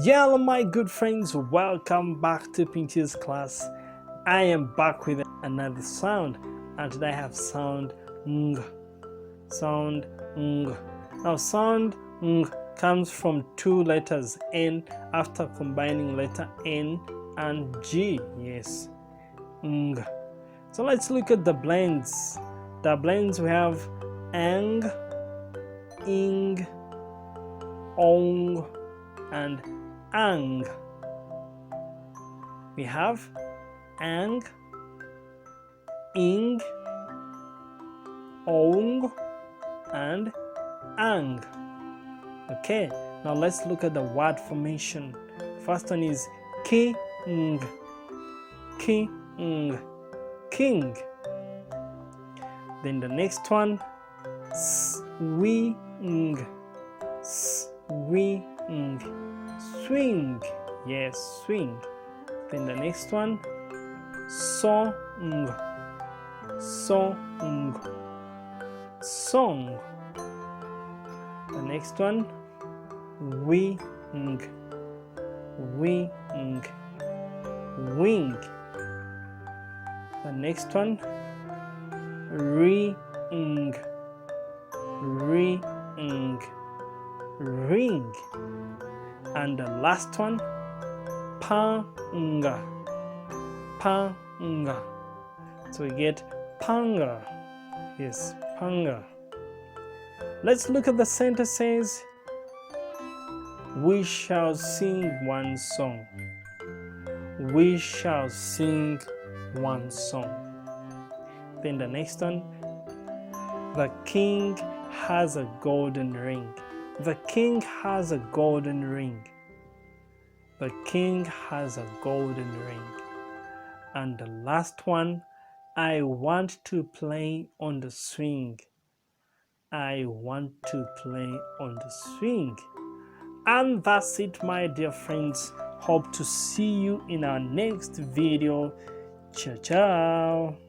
Hello my good friends, welcome back to Pinch's class. I am back with another sound, and today I have sound ng. Sound ng. Now sound ng comes from two letters N after combining letter N and G. Yes, ng. So let's look at the blends. The blends we have ang, ing, ong, and ang. We have ang, ing, ong, and ang. Okay, now let's look at the word formation. First one is king, king, king. Then the next one swing, swing, swing. Yes, swing. Then the next one song, song, song. The next one wing, wing, wing. The next one ring, ring, ring. And the last one panga, panga. So we get panga. Yes, panga. Let's look at the sentences. We shall sing one song. We shall sing one song. Then the next one, the king has a golden ring. The king has a golden ring. The king has a golden ring. And the last one, I want to play on the swing. I want to play on the swing. And that's it, my dear friends. Hope to see you in our next video. Ciao, ciao.